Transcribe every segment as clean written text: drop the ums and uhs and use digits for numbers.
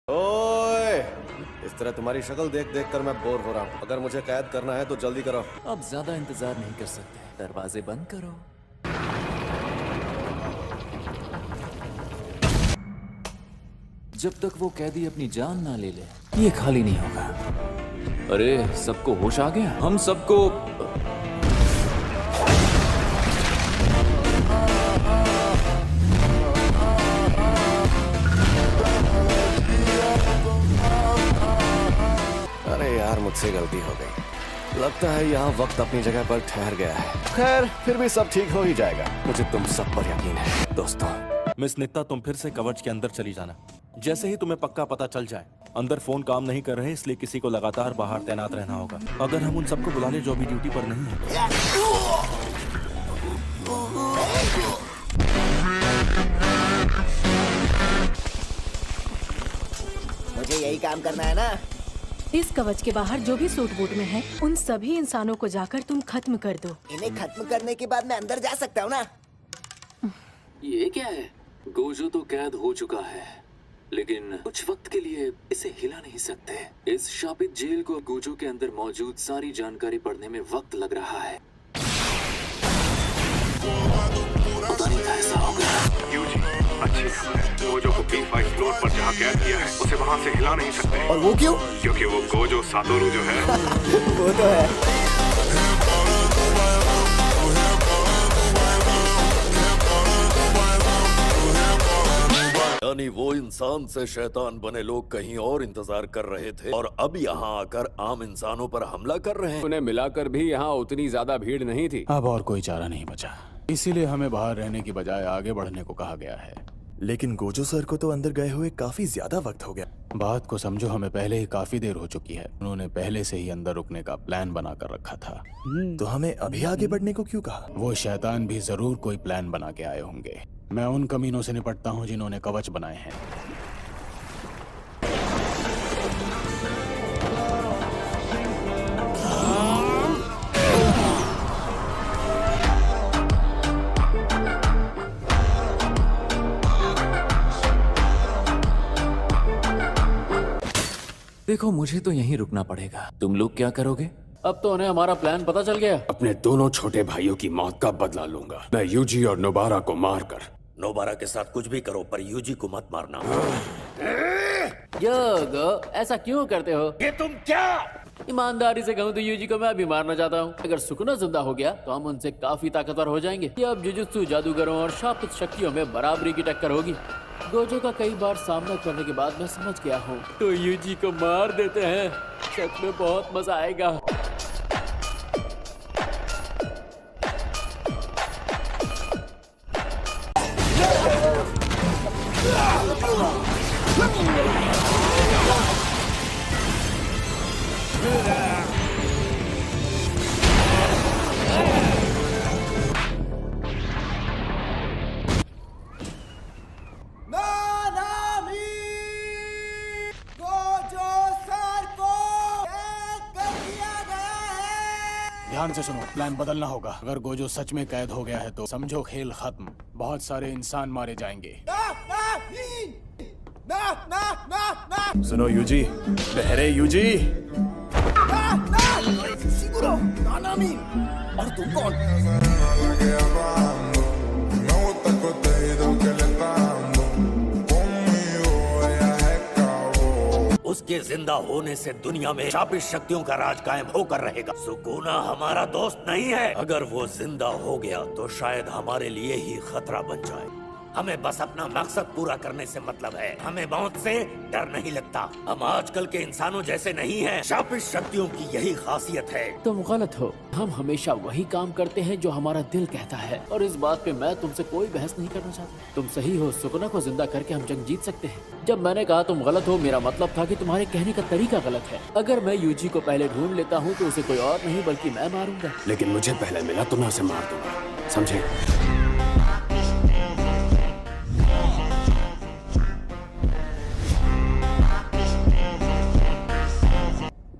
ओए, इस तरह तुम्हारी शक्ल देख देख कर मैं बोर हो रहा हूँ। अगर मुझे कैद करना है तो जल्दी करो। अब ज्यादा इंतजार नहीं कर सकते, दरवाजे बंद करो। जब तक वो कैदी अपनी जान ना ले ले, ये खाली नहीं होगा। अरे, सबको होश आ गया? हम सबको अरे यार, मुझसे गलती हो गई। लगता है यहाँ वक्त अपनी जगह पर ठहर गया है। खैर, फिर भी सब ठीक हो ही जाएगा। मुझे तुम सब पर यकीन है दोस्तों। मिस नित्ता, तुम फिर से कवच के अंदर चली जाना। जैसे ही तुम्हें पक्का पता चल जाए अंदर फोन काम नहीं कर रहे, इसलिए किसी को लगातार बाहर तैनात रहना होगा। अगर हम उन सबको बुला ले जो अभी ड्यूटी पर नहीं है। मुझे यही काम करना है ना। इस कवच के बाहर जो भी सूट बूट में है, उन सभी इंसानों को जाकर तुम खत्म कर दो। इन्हें खत्म करने के बाद मैं अंदर जा सकता हूँ ना? ये क्या है? गोजो तो कैद हो चुका है, लेकिन कुछ वक्त के लिए इसे हिला नहीं सकते। इस शापित जेल को गोजो के अंदर मौजूद सारी जानकारी पढ़ने में वक्त लग रहा है। पता नहीं कैसा होगा। यूजी, अच्छी खबर है। गोजो को P5 फ्लोर पर जहाँ कैद किया है, उसे वहाँ से हिला नहीं सकते। और वो क्यों? क्योंकि वो गोजो सातोरू जो है वो तो है। यानी वो इंसान से शैतान बने लोग कहीं और इंतजार कर रहे थे और अब यहाँ आकर आम इंसानों पर हमला कर रहे हैं। उन्हें मिलाकर भी यहाँ उतनी ज्यादा भीड़ नहीं थी। अब और कोई चारा नहीं बचा, इसीलिए हमें बाहर रहने की बजाय आगे बढ़ने को कहा गया है। लेकिन गोजो सर को तो अंदर गए हुए काफी ज्यादा वक्त हो गया। बात को समझो, हमें पहले ही काफी देर हो चुकी है। उन्होंने पहले से ही अंदर रुकने का प्लान बनाकर रखा था। तो हमें अभी आगे बढ़ने को क्यों कहा? वो शैतान भी जरूर कोई प्लान बना के आए होंगे। मैं उन कमीनों से निपटता हूँ जिन्होंने कवच बनाए हैं। देखो, मुझे तो यहीं रुकना पड़ेगा। तुम लोग क्या करोगे? अब तो उन्हें हमारा प्लान पता चल गया। अपने दोनों छोटे भाइयों की मौत का बदला लूंगा मैं, यूजी और नोबारा को मारकर। नोबारा के साथ कुछ भी करो पर यूजी को मत मारना। योगो, ऐसा क्यों करते हो? ये तुम क्या? ईमानदारी से कहूँ तो यूजी को मैं भी मारना चाहता हूँ। अगर सुकुना जिंदा हो गया तो हम उनसे काफी ताकतवर हो जाएंगे। ये अब जुजुत्सु जादूगरों और शापित शक्तियों में बराबरी की टक्कर होगी। गोजो का कई बार सामना करने के बाद मैं समझ गया हूँ, तो यूजी को मार देते हैं। सच में बहुत मजा आएगा। ध्यान से सुनो, प्लान बदलना होगा। अगर गोजो सच में कैद हो गया है तो समझो खेल खत्म। बहुत सारे इंसान मारे जाएंगे। सुनो यूजी, बहरे यूजी। और तुम कौन? उसके जिंदा होने से दुनिया में शापित शक्तियों का राज कायम होकर रहेगा। सुकुना हमारा दोस्त नहीं है। अगर वो जिंदा हो गया तो शायद हमारे लिए ही खतरा बन जाए। हमें बस अपना मकसद पूरा करने से मतलब है। हमें मौत से डर नहीं लगता। हम आजकल के इंसानों जैसे नहीं हैं। शापित शक्तियों की यही खासियत है। तुम गलत हो। हम हमेशा वही काम करते हैं जो हमारा दिल कहता है, और इस बात पे मैं तुमसे कोई बहस नहीं करना चाहता। तुम सही हो, सुकुना को जिंदा करके हम जंग जीत सकते हैं। जब मैंने कहा तुम गलत हो, मेरा मतलब था कि तुम्हारे कहने का तरीका गलत है। अगर मैं यूजी को पहले ढूंढ लेता हूँ तो उसे कोई और नहीं बल्कि मैं मारूंगा। लेकिन मुझे पहले मिला तो मैं उसे मार दूंगा, समझे?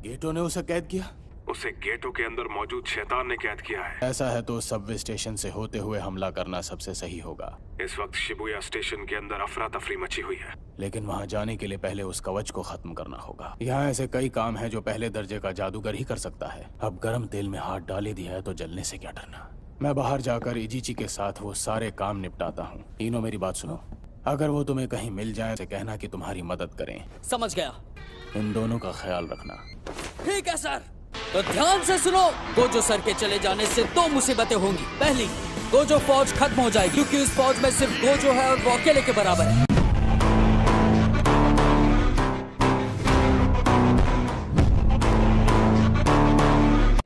गेटो ने उसे कैद किया? उसे गेटो के अंदर मौजूद शैतान ने कैद किया है। ऐसा है तो सबवे स्टेशन से होते हुए हमला करना सबसे सही होगा। इस वक्त शिबुया स्टेशन के अंदर अफरा तफरी मची हुई है। लेकिन वहां जाने के लिए पहले उस कवच को खत्म करना होगा। यहाँ ऐसे कई काम हैं जो पहले दर्जे का जादूगर ही कर सकता है। अब गर्म तेल में हाथ डाल ही दिया है तो जलने से क्या डरना। मैं बाहर जाकर इजीची के साथ वो सारे काम निपटाता हूँ। तीनों मेरी बात सुनो, अगर वो तुम्हें कहीं मिल जाए तो कहना कि तुम्हारी मदद करें। समझ गया। इन दोनों का ख्याल रखना। ठीक है सर। तो ध्यान से सुनो, गोजो सर के चले जाने से दो मुसीबतें होंगी। पहली, गोजो फौज खत्म हो जाएगी क्योंकि उस फौज में सिर्फ गोजो है और वो अकेले के बराबर है।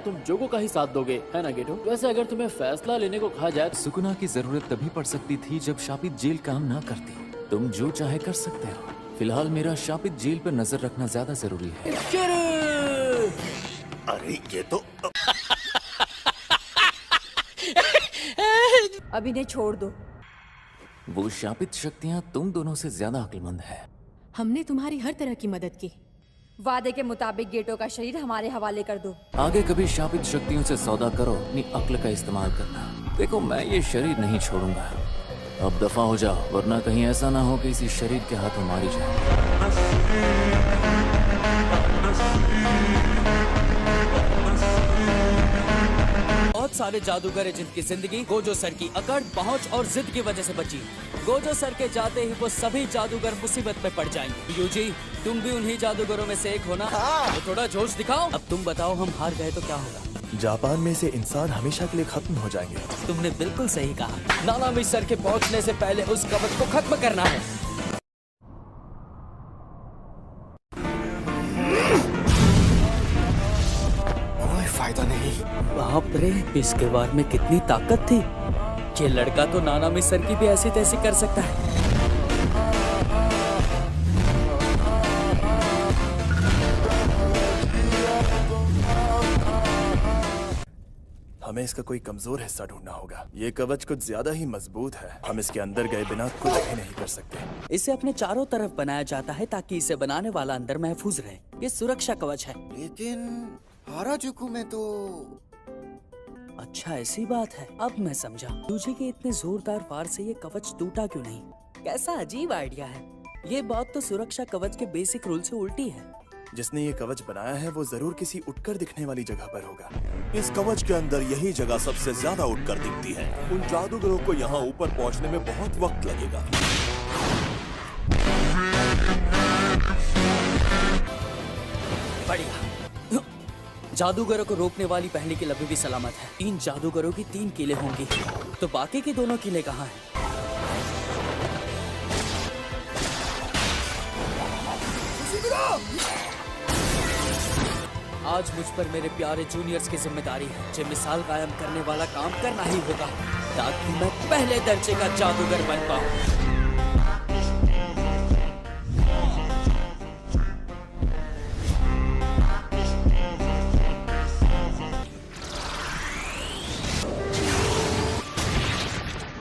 तुम जोगो का ही साथ दोगे, है ना गेटो? वैसे अगर तुम्हें फैसला लेने को कहा जाए, सुकुना की जरूरत तभी पड़ सकती थी जब शापित जेल काम ना करती। तुम जो चाहे कर सकते हो। फिलहाल मेरा शापित जेल पर नजर रखना ज्यादा जरूरी है। अरे ये तो अब इन्हें छोड़ दो। वो शापित शक्तियाँ तुम दोनों से ज्यादा अक्लमंद है। हमने तुम्हारी हर तरह की मदद की। वादे के मुताबिक गेटो का शरीर हमारे हवाले कर दो। आगे कभी शापित शक्तियों से सौदा करो, अपनी अक्ल का इस्तेमाल करना। देखो, मैं ये शरीर नहीं छोड़ूंगा। अब दफा हो जाओ, वरना कहीं ऐसा ना हो कि इसी शरीर के हाथों मारी जाए। बहुत सारे जादूगर हैं जिनकी जिंदगी गोजो सर की अकड़, पहुंच और जिद की वजह से बची। गोजो सर के जाते ही वो सभी जादूगर मुसीबत में पड़ जाएंगे। यूजी, तुम भी उन्हीं जादूगरों में से एक हो ना? तो थोड़ा जोश दिखाओ। अब तुम बताओ, हम हार गए तो क्या होगा? जापान में से इंसान हमेशा के लिए खत्म हो जाएंगे। तुमने बिल्कुल सही कहा। नानामी सर के पहुंचने से पहले उस कवच को खत्म करना है। कोई फायदा नहीं। बाप रे, इसके बार में कितनी ताकत थी। ये लड़का तो नानामी सर की भी ऐसी तैसी कर सकता है। हमें इसका कोई कमजोर हिस्सा ढूंढना होगा। ये कवच कुछ ज्यादा ही मजबूत है। हम इसके अंदर गए बिना कुछ भी नहीं कर सकते। इसे अपने चारों तरफ बनाया जाता है ताकि इसे बनाने वाला अंदर महफूज रहे। ये सुरक्षा कवच है। लेकिन हाराजुकु में तो अच्छा, ऐसी बात है। अब मैं समझा। यूजी के इतने जोरदार वार से ये कवच टूटा क्यों नहीं? कैसा अजीब आइडिया है। ये बात तो सुरक्षा कवच के बेसिक रूल से उल्टी है। जिसने ये कवच बनाया है वो जरूर किसी उठकर दिखने वाली जगह पर होगा। इस कवच के अंदर यही जगह सबसे ज्यादा उठकर दिखती है। उन जादूगरों को यहाँ ऊपर पहुँचने में बहुत वक्त लगेगा। बढ़िया। जादूगरों को रोकने वाली पहली किल अभी भी सलामत है। 3 जादूगरों की 3 किलें होंगी, तो बाकी की दोनों किलें कहाँ हैं? आज मुझ पर मेरे प्यारे जूनियर्स की जिम्मेदारी है। मुझे मिसाल कायम करने वाला काम करना ही होगा ताकि मैं पहले दर्जे का जादूगर बन पाऊं।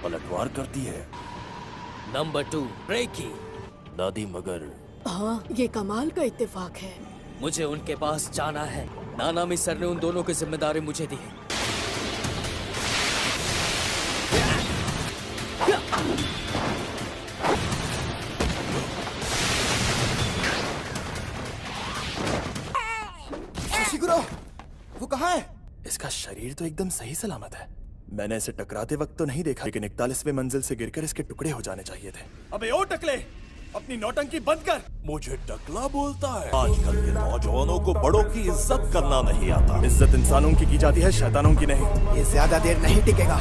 पलटवार करती है। Number 2, recce. दादी मगर हाँ, ये कमाल का इत्तेफाक है। मुझे उनके पास जाना है। नानामी सर ने उन दोनों की जिम्मेदारी मुझे दी है। शिशिकुरो, वो कहाँ है? इसका शरीर तो एकदम सही सलामत है। मैंने इसे टकराते वक्त तो नहीं देखा, लेकिन 41वें मंजिल से गिरकर इसके टुकड़े हो जाने चाहिए थे। अबे ओ टकले, अपनी नौटंकी बंद कर। मुझे टकला बोलता है। आजकल के नौजवानों को बड़ों की इज्जत करना नहीं आता। इज्जत इंसानों की जाती है, शैतानों की नहीं। ये ज्यादा देर नहीं टिकेगा।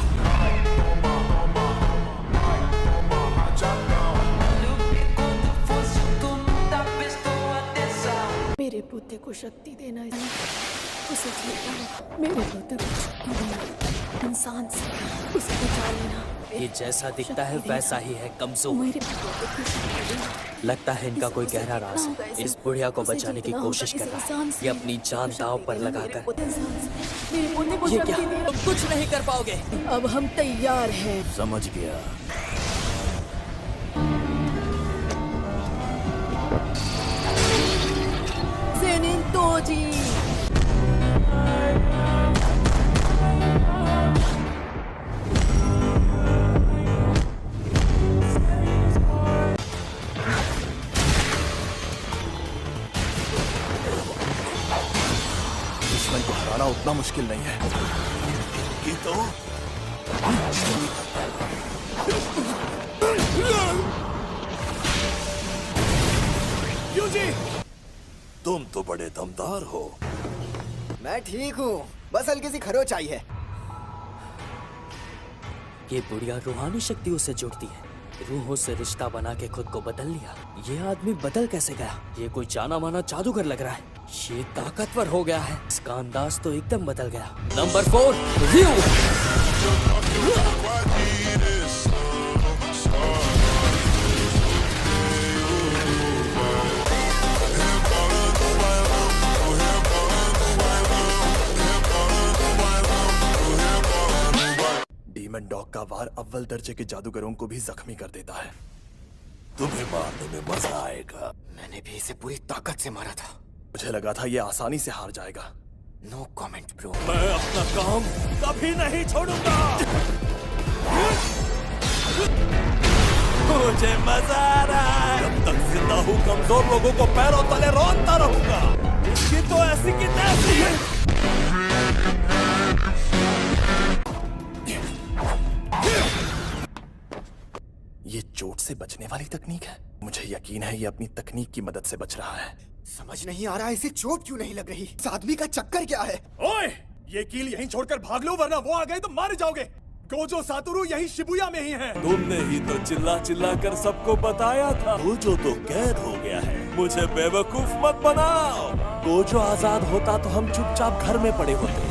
मेरे पुत्र को शक्ति देना, उसे जीतना होगा। मेरे पुत्र को शक्ति देना, इंसान से उसे बचा लेना। ये जैसा दिखता है वैसा ही है, कमजोर। मेरे पुत्र को शक्ति देना। लगता है इनका कोई गहरा राज है। इस बुढ़िया को बचाने की कोशिश कर रहा है। ये अपनी जान दांव पर लगाकर। मेरे पुत्र को ये क्या? शक्ति देना। तुम कुछ नहीं कर पाओगे। अब हम तैयार हैं। समझ गया। Zenin Toji. उतना मुश्किल नहीं है। ये तो यूजी, तुम तो बड़े दमदार हो। मैं ठीक हूँ, बस हल्की सी खरोच आई है। ये बुढ़िया रूहानी शक्तियों से जुड़ती है, रूहों से रिश्ता बना के खुद को बदल लिया। ये आदमी बदल कैसे गया? ये कोई जाना माना जादूगर लग रहा है। ये ताकतवर हो गया है। इसका अंदाज तो एकदम बदल गया। Number 4, view. डीमन डॉग का वार अव्वल दर्जे के जादूगरों को भी जख्मी कर देता है। तुम्हें मारने में मजा आएगा। मैंने भी इसे पूरी ताकत से मारा था। मुझे लगा था ये आसानी से हार जाएगा। No comment bro. मैं अपना काम कभी नहीं छोड़ूंगा। मुझे मजा आ रहा है। जब तक जिंदा हूँ कमजोर लोगों को पैरों तले रोनता रहूंगा। इसकी तो ऐसी की तैसी है। ये चोट से बचने वाली तकनीक है। मुझे यकीन है ये अपनी तकनीक की मदद से बच रहा है। समझ नहीं आ रहा इसे चोट क्यों नहीं लग रही। इस आदमी का चक्कर क्या है? ओए, ये कील यहीं छोड़कर भाग लो वरना वो आ गए तो मारे जाओगे। गोजो सातोरु यही शिबुया में ही है। तुमने ही तो चिल्ला चिल्ला कर सबको बताया था। गोजो तो कैद हो गया है। मुझे बेवकूफ मत बनाओ। गोजो आजाद होता तो हम चुपचाप घर में पड़े होते।